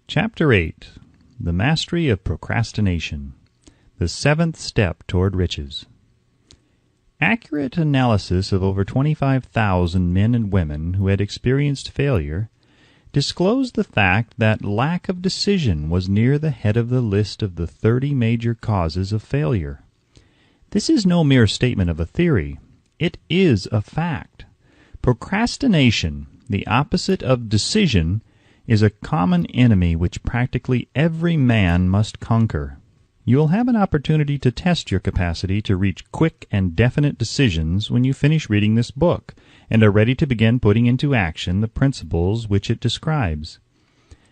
Chapter 8. The Mastery of Procrastination. The Seventh Step Toward Riches. Accurate analysis of over 25,000 men and women who had experienced failure disclosed the fact that lack of decision was near the head of the list of the 30 major causes of failure. This is no mere statement of a theory. It is a fact. Procrastination, the opposite of decision, is a common enemy which practically every man must conquer. You will have an opportunity to test your capacity to reach quick and definite decisions when you finish reading this book and are ready to begin putting into action the principles which it describes.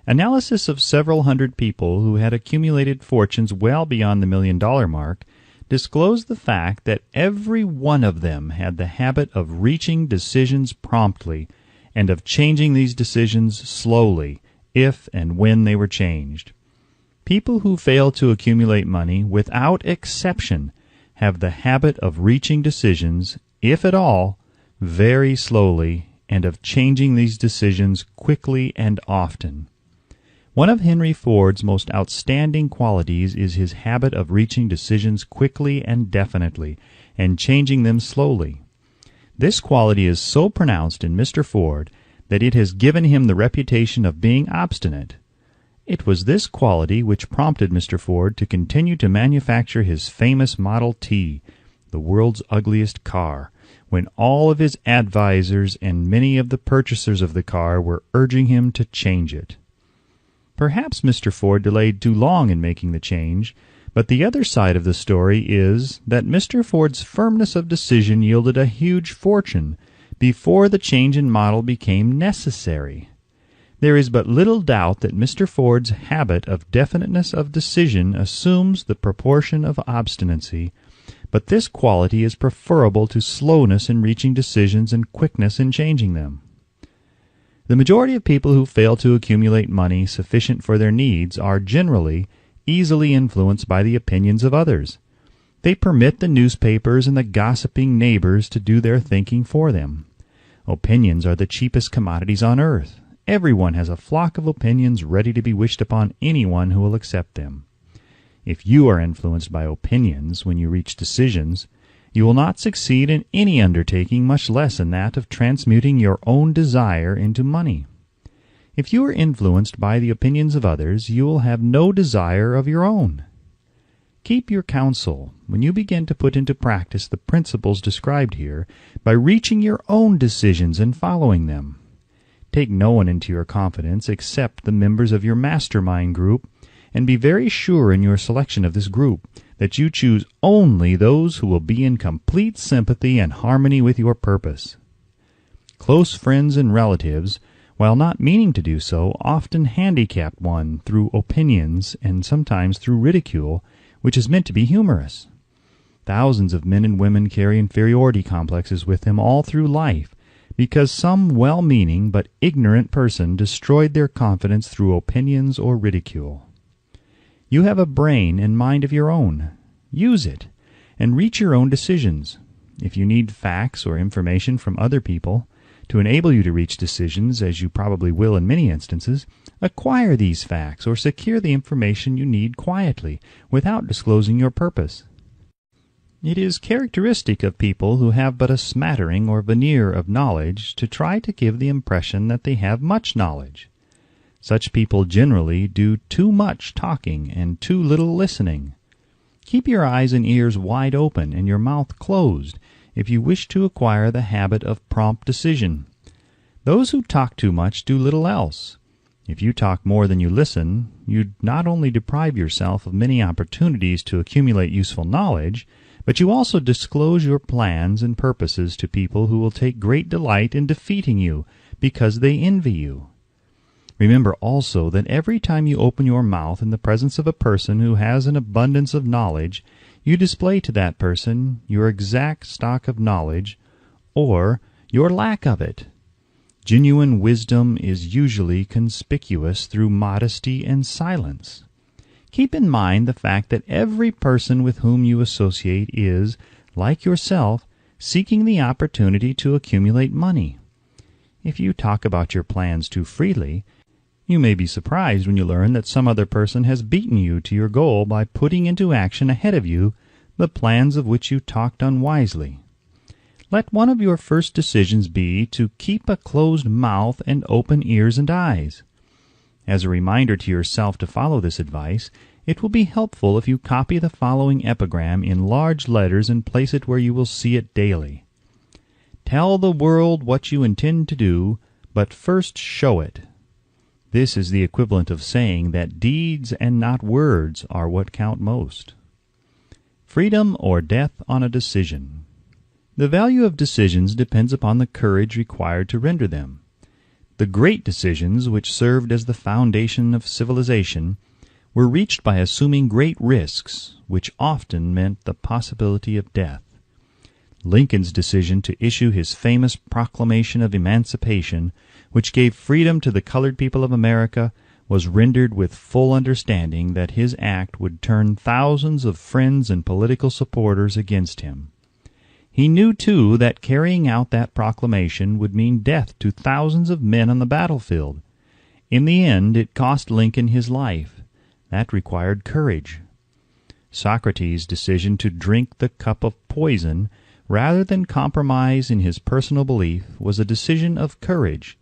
Analysis of several hundred people who had accumulated fortunes well beyond the $1 million mark disclosed the fact that every one of them had the habit of reaching decisions promptly and of changing these decisions slowly, if and when they were changed. People who fail to accumulate money, without exception, have the habit of reaching decisions, if at all, very slowly, and of changing these decisions quickly and often. One of Henry Ford's most outstanding qualities is his habit of reaching decisions quickly and definitely, and changing them slowly. This quality is so pronounced in Mr. Ford that it has given him the reputation of being obstinate. It was this quality which prompted Mr. Ford to continue to manufacture his famous Model T, the world's ugliest car, when all of his advisors and many of the purchasers of the car were urging him to change it. Perhaps Mr. Ford delayed too long in making the change, but the other side of the story is that Mr. Ford's firmness of decision yielded a huge fortune before the change in model became necessary. There is but little doubt that Mr. Ford's habit of definiteness of decision assumes the proportion of obstinacy, but this quality is preferable to slowness in reaching decisions and quickness in changing them. The majority of people who fail to accumulate money sufficient for their needs are generally easily influenced by the opinions of others. They permit the newspapers and the gossiping neighbors to do their thinking for them. Opinions are the cheapest commodities on earth. Everyone has a flock of opinions ready to be wished upon anyone who will accept them. If you are influenced by opinions when you reach decisions, you will not succeed in any undertaking, much less in that of transmuting your own desire into money. If you are influenced by the opinions of others, you will have no desire of your own. Keep your counsel when you begin to put into practice the principles described here by reaching your own decisions and following them. Take no one into your confidence except the members of your mastermind group, and be very sure in your selection of this group that you choose only those who will be in complete sympathy and harmony with your purpose. Close friends and relatives, while not meaning to do so, often handicap one through opinions and sometimes through ridicule, which is meant to be humorous. Thousands of men and women carry inferiority complexes with them all through life because some well-meaning but ignorant person destroyed their confidence through opinions or ridicule. You have a brain and mind of your own. Use it, and reach your own decisions. If you need facts or information from other people to enable you to reach decisions, as you probably will in many instances, acquire these facts or secure the information you need quietly, without disclosing your purpose. It is characteristic of people who have but a smattering or veneer of knowledge to try to give the impression that they have much knowledge. Such people generally do too much talking and too little listening. Keep your eyes and ears wide open and your mouth closed if you wish to acquire the habit of prompt decision. Those who talk too much do little else. If you talk more than you listen, you not only deprive yourself of many opportunities to accumulate useful knowledge, but you also disclose your plans and purposes to people who will take great delight in defeating you because they envy you. Remember also that every time you open your mouth in the presence of a person who has an abundance of knowledge, you display to that person your exact stock of knowledge or your lack of it. Genuine wisdom is usually conspicuous through modesty and silence. Keep in mind the fact that every person with whom you associate is, like yourself, seeking the opportunity to accumulate money. If you talk about your plans too freely, You may be surprised when you learn that some other person has beaten you to your goal by putting into action ahead of you the plans of which you talked unwisely. Let one of your first decisions be to keep a closed mouth and open ears and eyes. As a reminder to yourself to follow this advice, it will be helpful if you copy the following epigram in large letters and place it where you will see it daily. Tell the world what you intend to do, but first show it. This is the equivalent of saying that deeds and not words are what count most. Freedom or death on a decision. The value of decisions depends upon the courage required to render them. The great decisions, which served as the foundation of civilization, were reached by assuming great risks, which often meant the possibility of death. Lincoln's decision to issue his famous Proclamation of Emancipation, which gave freedom to the colored people of America, was rendered with full understanding that his act would turn thousands of friends and political supporters against him. He knew, too, that carrying out that proclamation would mean death to thousands of men on the battlefield. In the end, it cost Lincoln his life. That required courage. Socrates' decision to drink the cup of poison rather than compromise in his personal belief was a decision of courage.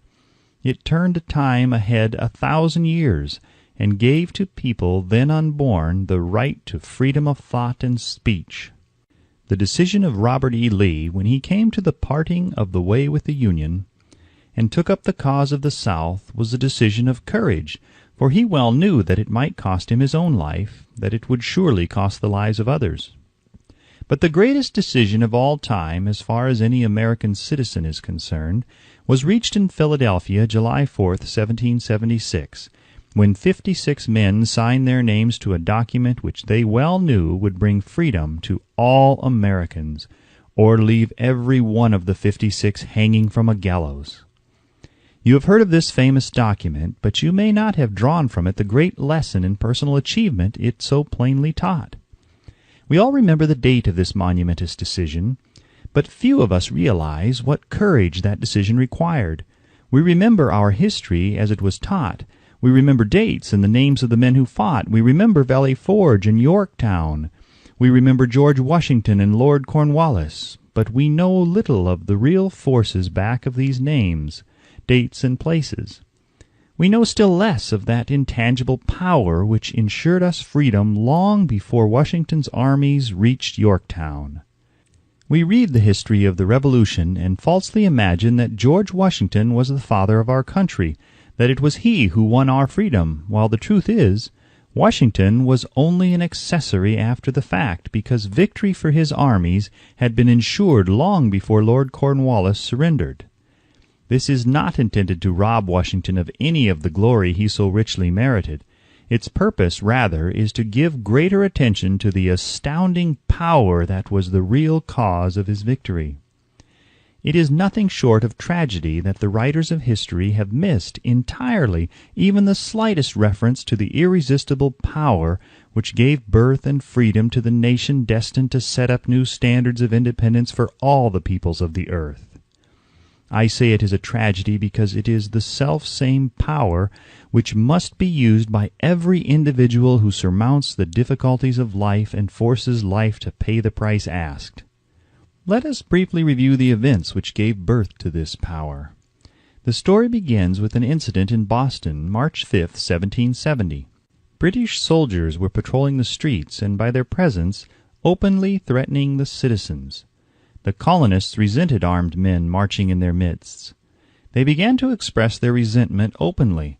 It turned time ahead 1,000 years and gave to people then unborn the right to freedom of thought and speech. The decision of Robert E. Lee, when he came to the parting of the way with the Union and took up the cause of the South, was a decision of courage, for he well knew that it might cost him his own life, that it would surely cost the lives of others. But the greatest decision of all time, as far as any American citizen is concerned, was reached in Philadelphia, July 4th, 1776, when 56 men signed their names to a document which they well knew would bring freedom to all Americans, or leave every one of the 56 hanging from a gallows. You have heard of this famous document, but you may not have drawn from it the great lesson in personal achievement it so plainly taught. We all remember the date of this monumentous decision, but few of us realize what courage that decision required. We remember our history as it was taught. We remember dates and the names of the men who fought. We remember Valley Forge and Yorktown. We remember George Washington and Lord Cornwallis, but we know little of the real forces back of these names, dates, and places. We know still less of that intangible power which ensured us freedom long before Washington's armies reached Yorktown. We read the history of the Revolution and falsely imagine that George Washington was the father of our country, that it was he who won our freedom, while the truth is, Washington was only an accessory after the fact, because victory for his armies had been ensured long before Lord Cornwallis surrendered. This is not intended to rob Washington of any of the glory he so richly merited. Its purpose, rather, is to give greater attention to the astounding power that was the real cause of his victory. It is nothing short of tragedy that the writers of history have missed entirely even the slightest reference to the irresistible power which gave birth and freedom to the nation destined to set up new standards of independence for all the peoples of the earth. I say it is a tragedy because it is the self-same power which must be used by every individual who surmounts the difficulties of life and forces life to pay the price asked. Let us briefly review the events which gave birth to this power. The story begins with an incident in Boston, March 5, 1770. British soldiers were patrolling the streets and by their presence openly threatening the citizens. The colonists resented armed men marching in their midst. They began to express their resentment openly,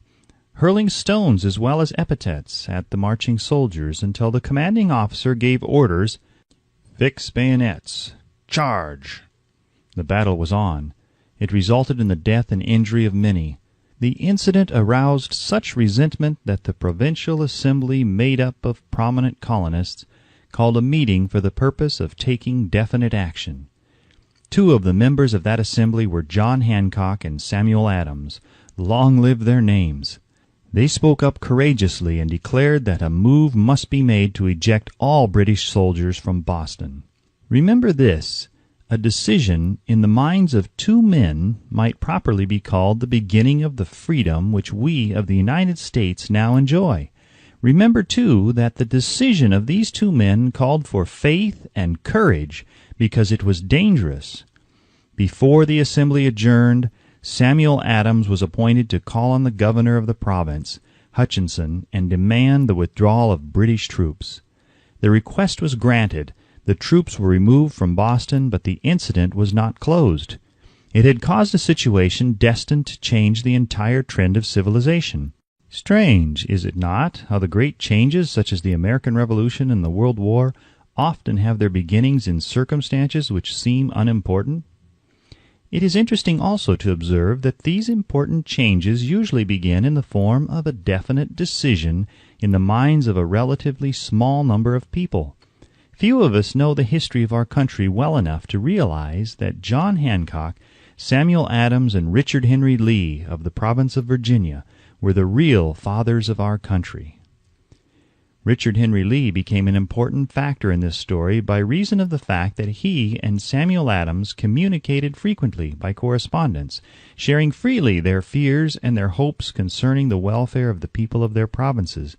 hurling stones as well as epithets at the marching soldiers until the commanding officer gave orders, "Fix bayonets! Charge!" The battle was on. It resulted in the death and injury of many. The incident aroused such resentment that the provincial assembly, made up of prominent colonists, called a meeting for the purpose of taking definite action. Two of the members of that assembly were John Hancock and Samuel Adams. Long live their names! They spoke up courageously and declared that a move must be made to eject all British soldiers from Boston. Remember this: A decision in the minds of two men might properly be called the beginning of the freedom which we of the United States now enjoy. Remember, too, that the decision of these two men called for faith and courage because it was dangerous. Before the assembly adjourned, Samuel Adams was appointed to call on the governor of the province, Hutchinson, and demand the withdrawal of British troops. The request was granted. The troops were removed from Boston, but the incident was not closed. It had caused a situation destined to change the entire trend of civilization. Strange, is it not, how the great changes, such as the American Revolution and the World War, often have their beginnings in circumstances which seem unimportant? It is interesting also to observe that these important changes usually begin in the form of a definite decision in the minds of a relatively small number of people. Few of us know the history of our country well enough to realize that John Hancock, Samuel Adams, and Richard Henry Lee of the province of Virginia were the real fathers of our country. Richard Henry Lee became an important factor in this story by reason of the fact that he and Samuel Adams communicated frequently by correspondence, sharing freely their fears and their hopes concerning the welfare of the people of their provinces.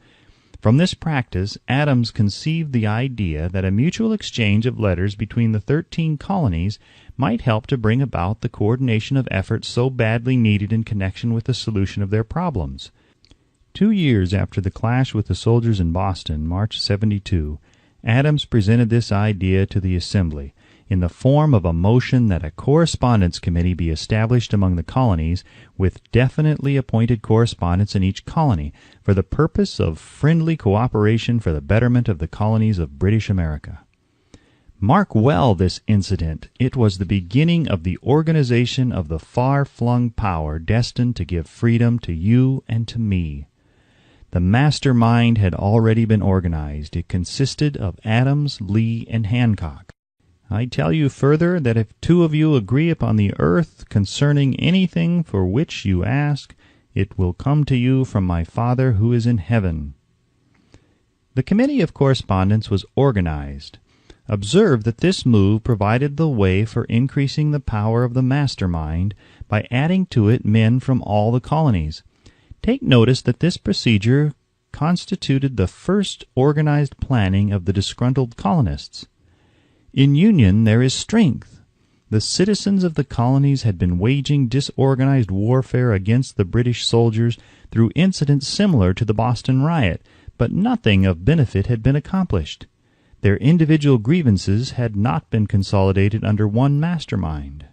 From this practice, Adams conceived the idea that a mutual exchange of letters between the 13 colonies might help to bring about the coordination of efforts so badly needed in connection with the solution of their problems. 2 years after the clash with the soldiers in Boston, March 72, Adams presented this idea to the Assembly in the form of a motion that a correspondence committee be established among the colonies with definitely appointed correspondents in each colony for the purpose of friendly cooperation for the betterment of the colonies of British America. Mark well this incident. It was the beginning of the organization of the far-flung power destined to give freedom to you and to me. The mastermind had already been organized. It consisted of Adams, Lee, and Hancock. I tell you further that if two of you agree upon the earth concerning anything for which you ask, it will come to you from my Father who is in heaven. The Committee of Correspondence was organized. Observe that this move provided the way for increasing the power of the mastermind by adding to it men from all the colonies. Take notice that this procedure constituted the first organized planning of the disgruntled colonists. In union there is strength. The citizens of the colonies had been waging disorganized warfare against the British soldiers through incidents similar to the Boston riot, but nothing of benefit had been accomplished. Their individual grievances had not been consolidated under one mastermind.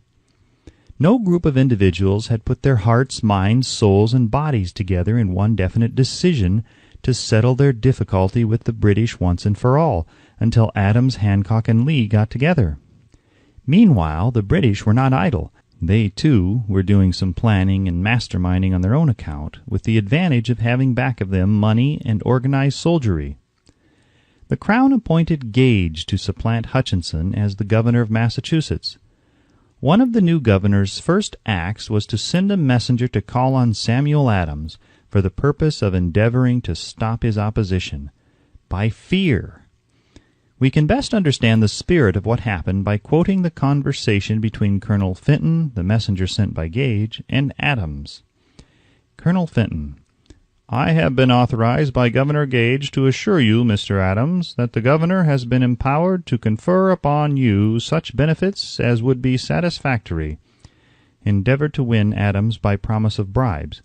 No group of individuals had put their hearts, minds, souls, and bodies together in one definite decision to settle their difficulty with the British once and for all, until Adams, Hancock, and Lee got together. Meanwhile, the British were not idle. They, too, were doing some planning and masterminding on their own account, with the advantage of having back of them money and organized soldiery. The Crown appointed Gage to supplant Hutchinson as the governor of Massachusetts. One of the new governor's first acts was to send a messenger to call on Samuel Adams for the purpose of endeavoring to stop his opposition by fear. We can best understand the spirit of what happened by quoting the conversation between Colonel Fenton, the messenger sent by Gage, and Adams. Colonel Fenton: I have been authorized by Governor Gage to assure you, Mr. Adams, that the governor has been empowered to confer upon you such benefits as would be satisfactory. Endeavor to win Adams by promise of bribes,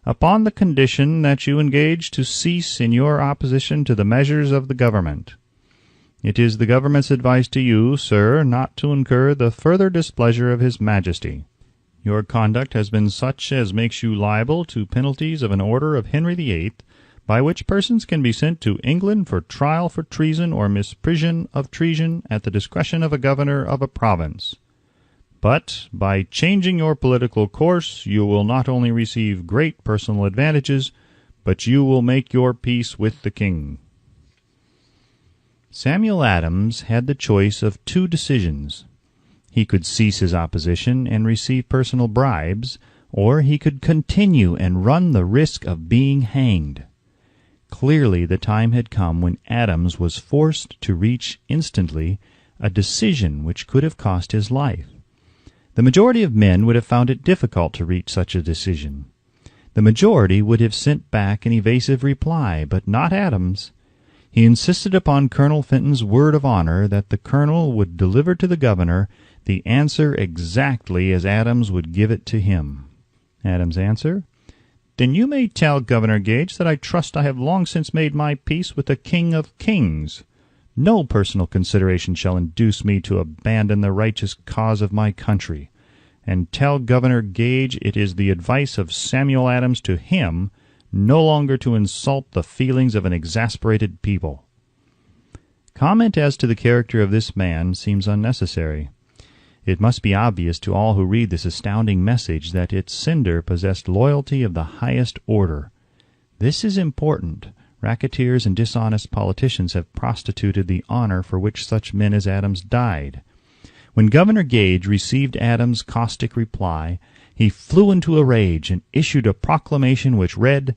upon the condition that you engage to cease in your opposition to the measures of the government. It is the government's advice to you, sir, not to incur the further displeasure of His Majesty. Your conduct has been such as makes you liable to penalties of an order of Henry VIII, by which persons can be sent to England for trial for treason or misprision of treason at the discretion of a governor of a province. But by changing your political course you will not only receive great personal advantages, but you will make your peace with the king. Samuel Adams had the choice of two decisions. He could cease his opposition and receive personal bribes, or he could continue and run the risk of being hanged. Clearly the time had come when Adams was forced to reach instantly a decision which could have cost his life. The majority of men would have found it difficult to reach such a decision. The majority would have sent back an evasive reply, but not Adams. He insisted upon Colonel Fenton's word of honor that the colonel would deliver to the governor the answer exactly as Adams would give it to him. Adams' answer: "Then you may tell Governor Gage that I trust I have long since made my peace with the King of Kings. No personal consideration shall induce me to abandon the righteous cause of my country. And tell Governor Gage it is the advice of Samuel Adams to him no longer to insult the feelings of an exasperated people." Comment as to the character of this man seems unnecessary. It must be obvious to all who read this astounding message that its sender possessed loyalty of the highest order. This is important. Racketeers and dishonest politicians have prostituted the honor for which such men as Adams died. When Governor Gage received Adams' caustic reply, he flew into a rage and issued a proclamation which read,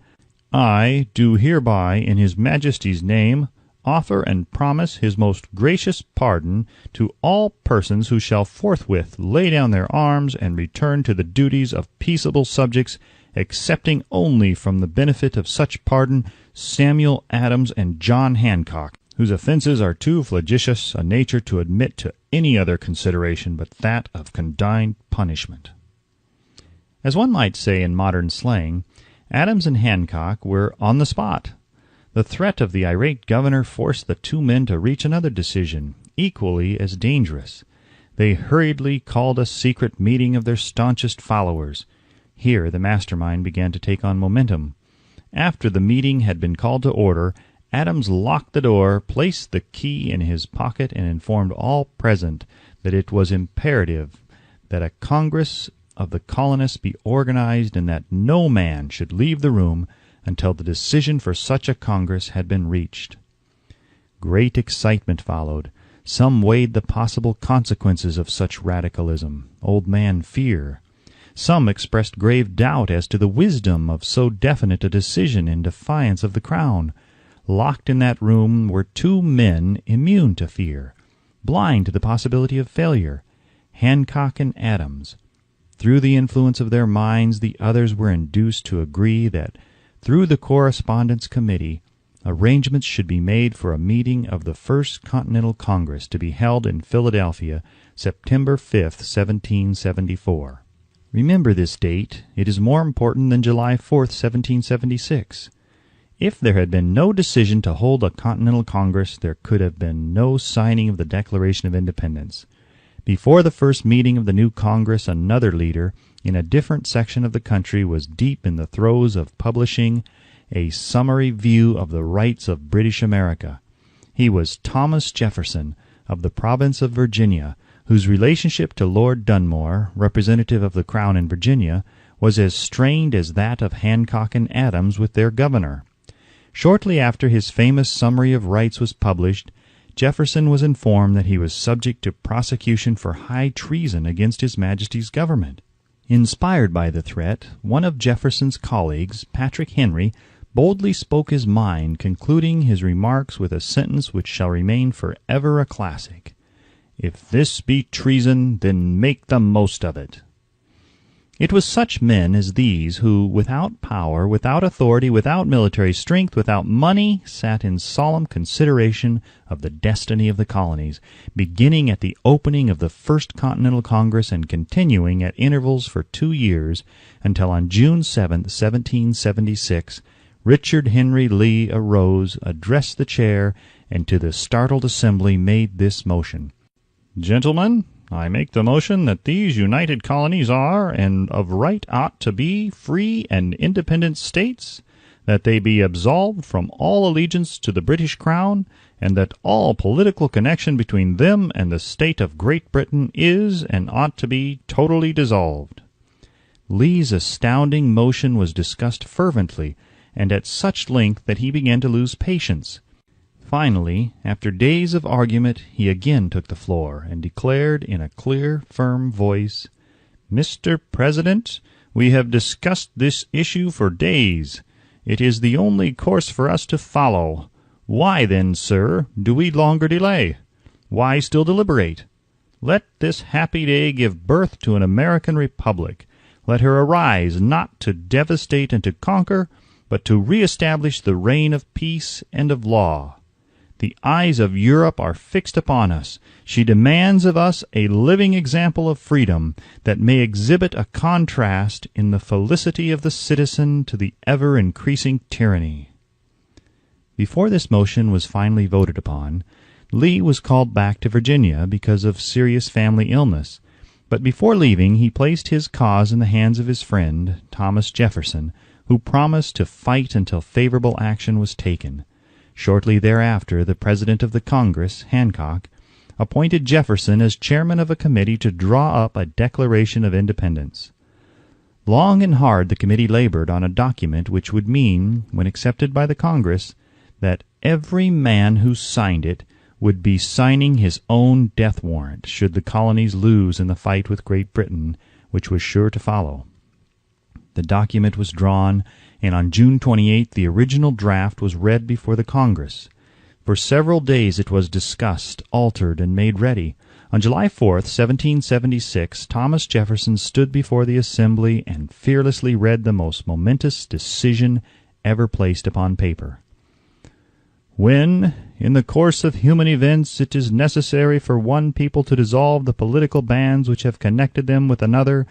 "I do hereby, in His Majesty's name, offer and promise His most gracious pardon to all persons who shall forthwith lay down their arms and return to the duties of peaceable subjects, excepting only from the benefit of such pardon Samuel Adams and John Hancock, whose offenses are too flagitious a nature to admit to any other consideration but that of condign punishment." As one might say in modern slang, Adams and Hancock were on the spot. The threat of the irate governor forced the two men to reach another decision, equally as dangerous. They hurriedly called a secret meeting of their staunchest followers. Here the mastermind began to take on momentum. After the meeting had been called to order, Adams locked the door, placed the key in his pocket, and informed all present that it was imperative that a Congress of the colonists be organized and that no man should leave the room until the decision for such a Congress had been reached. Great excitement followed. Some weighed the possible consequences of such radicalism, old man fear. Some expressed grave doubt as to the wisdom of so definite a decision in defiance of the Crown. Locked in that room were two men immune to fear, blind to the possibility of failure, Hancock and Adams. Through the influence of their minds, the others were induced to agree that, through the Correspondence Committee, arrangements should be made for a meeting of the First Continental Congress to be held in Philadelphia, September 5th, 1774. Remember this date. It is more important than July 4th, 1776. If there had been no decision to hold a Continental Congress, there could have been no signing of the Declaration of Independence. Before the first meeting of the new Congress, another leader, in a different section of the country, was deep in the throes of publishing a summary view of the rights of British America. He was Thomas Jefferson, of the province of Virginia, whose relationship to Lord Dunmore, representative of the Crown in Virginia, was as strained as that of Hancock and Adams with their governor. Shortly after his famous Summary of Rights was published, Jefferson was informed that he was subject to prosecution for high treason against His Majesty's government. Inspired by the threat, one of Jefferson's colleagues, Patrick Henry, boldly spoke his mind, concluding his remarks with a sentence which shall remain forever a classic: "If this be treason, then make the most of it." It was such men as these who, without power, without authority, without military strength, without money, sat in solemn consideration of the destiny of the colonies, beginning at the opening of the First Continental Congress and continuing at intervals for 2 years, until on June 7, 1776, Richard Henry Lee arose, addressed the chair, and to the startled assembly made this motion: "Gentlemen, I make the motion that these united colonies are, and of right ought to be, free and independent states, that they be absolved from all allegiance to the British Crown, and that all political connection between them and the state of Great Britain is and ought to be totally dissolved." Lee's astounding motion was discussed fervently, and at such length that he began to lose patience. Finally, after days of argument, he again took the floor, and declared in a clear, firm voice, "Mr. President, we have discussed this issue for days. It is the only course for us to follow. Why then, sir, do we longer delay? Why still deliberate? Let this happy day give birth to an American republic. Let her arise not to devastate and to conquer, but to reestablish the reign of peace and of law. The eyes of Europe are fixed upon us. She demands of us a living example of freedom that may exhibit a contrast in the felicity of the citizen to the ever-increasing tyranny. Before this motion was finally voted upon, Lee was called back to Virginia because of serious family illness, but before leaving he placed his cause in the hands of his friend, Thomas Jefferson, who promised to fight until favorable action was taken. Shortly thereafter, the President of the Congress, Hancock, appointed Jefferson as chairman of a committee to draw up a Declaration of Independence. Long and hard the committee labored on a document which would mean, when accepted by the Congress, that every man who signed it would be signing his own death warrant should the colonies lose in the fight with Great Britain, which was sure to follow. The document was drawn, and on June 28 the original draft was read before the Congress. For several days it was discussed, altered, and made ready. On July 4, 1776, Thomas Jefferson stood before the Assembly and fearlessly read the most momentous decision ever placed upon paper. When, in the course of human events, it is necessary for one people to dissolve the political bands which have connected them with another,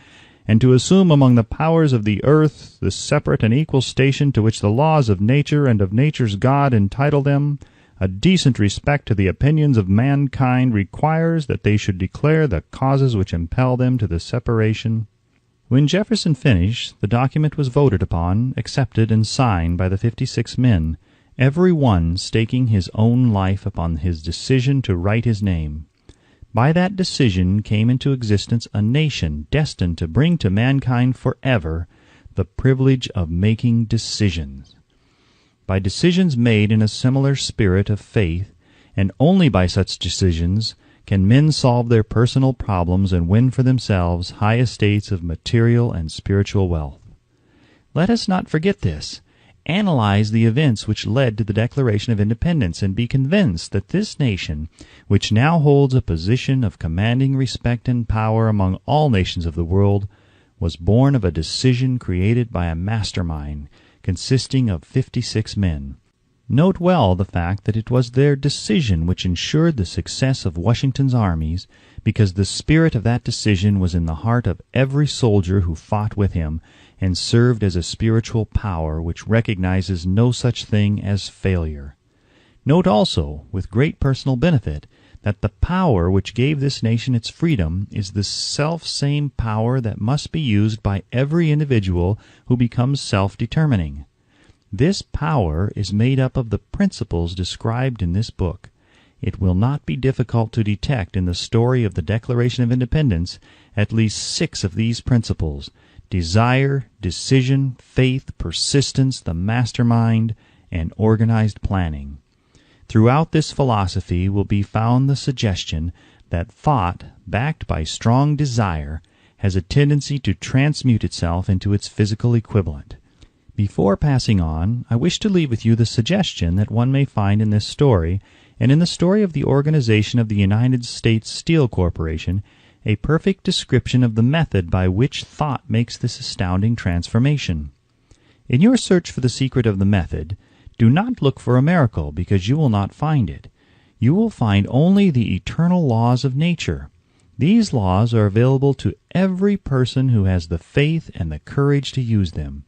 and to assume among the powers of the earth the separate and equal station to which the laws of nature and of nature's God entitle them, a decent respect to the opinions of mankind requires that they should declare the causes which impel them to the separation. When Jefferson finished, the document was voted upon, accepted, and signed by the 56 men, every one staking his own life upon his decision to write his name. By that decision came into existence a nation destined to bring to mankind forever the privilege of making decisions. By decisions made in a similar spirit of faith, and only by such decisions, can men solve their personal problems and win for themselves high estates of material and spiritual wealth. Let us not forget this. Analyze the events which led to the Declaration of Independence and be convinced that this nation, which now holds a position of commanding respect and power among all nations of the world, was born of a decision created by a mastermind consisting of 56 men. Note well the fact that it was their decision which ensured the success of Washington's armies, because the spirit of that decision was in the heart of every soldier who fought with him, and served as a spiritual power which recognizes no such thing as failure. Note also, with great personal benefit, that the power which gave this nation its freedom is the self-same power that must be used by every individual who becomes self-determining. This power is made up of the principles described in this book. It will not be difficult to detect in the story of the Declaration of Independence at least 6 of these principles: desire, decision, faith, persistence, the mastermind, and organized planning. Throughout this philosophy will be found the suggestion that thought, backed by strong desire, has a tendency to transmute itself into its physical equivalent. Before passing on, I wish to leave with you the suggestion that one may find in this story, and in the story of the organization of the United States Steel Corporation, a perfect description of the method by which thought makes this astounding transformation. In your search for the secret of the method, do not look for a miracle, because you will not find it. You will find only the eternal laws of nature. These laws are available to every person who has the faith and the courage to use them.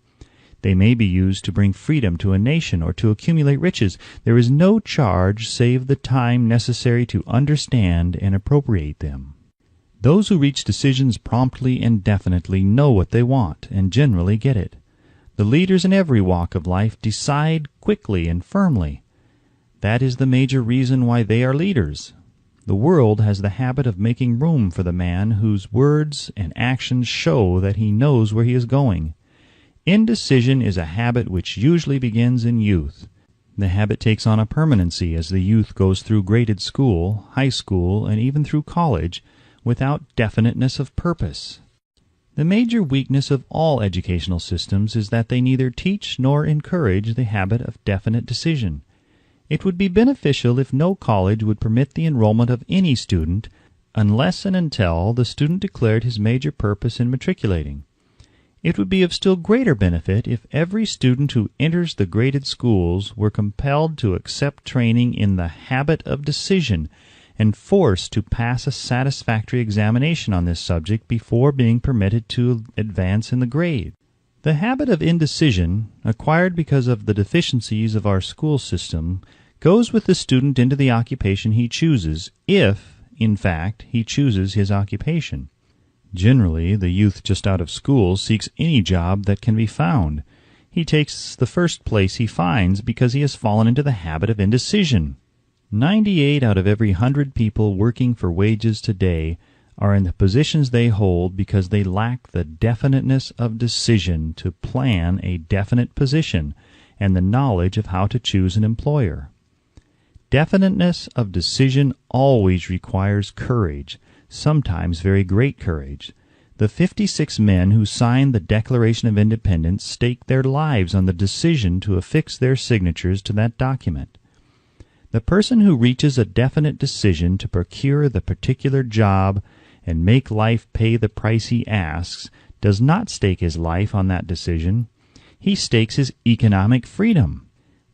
They may be used to bring freedom to a nation or to accumulate riches. There is no charge save the time necessary to understand and appropriate them. Those who reach decisions promptly and definitely know what they want, and generally get it. The leaders in every walk of life decide quickly and firmly. That is the major reason why they are leaders. The world has the habit of making room for the man whose words and actions show that he knows where he is going. Indecision is a habit which usually begins in youth. The habit takes on a permanency as the youth goes through graded school, high school, and even through college, without definiteness of purpose. The major weakness of all educational systems is that they neither teach nor encourage the habit of definite decision. It would be beneficial if no college would permit the enrollment of any student unless and until the student declared his major purpose in matriculating. It would be of still greater benefit if every student who enters the graded schools were compelled to accept training in the habit of decision and forced to pass a satisfactory examination on this subject before being permitted to advance in the grade. The habit of indecision, acquired because of the deficiencies of our school system, goes with the student into the occupation he chooses, if, in fact, he chooses his occupation. Generally, the youth just out of school seeks any job that can be found. He takes the first place he finds because he has fallen into the habit of indecision. 98 out of every 100 people working for wages today are in the positions they hold because they lack the definiteness of decision to plan a definite position and the knowledge of how to choose an employer. Definiteness of decision always requires courage, sometimes very great courage. The 56 men who signed the Declaration of Independence staked their lives on the decision to affix their signatures to that document. The person who reaches a definite decision to procure the particular job and make life pay the price he asks does not stake his life on that decision. He stakes his economic freedom.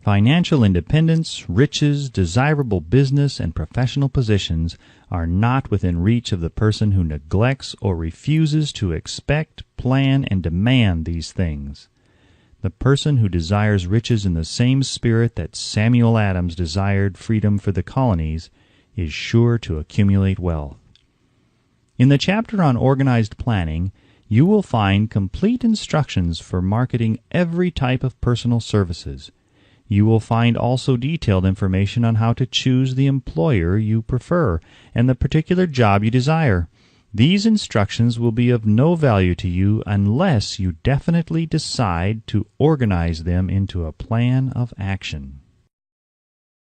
Financial independence, riches, desirable business, and professional positions are not within reach of the person who neglects or refuses to expect, plan, and demand these things. The person who desires riches in the same spirit that Samuel Adams desired freedom for the colonies is sure to accumulate wealth. In the chapter on organized planning, you will find complete instructions for marketing every type of personal services. You will find also detailed information on how to choose the employer you prefer and the particular job you desire. These instructions will be of no value to you unless you definitely decide to organize them into a plan of action.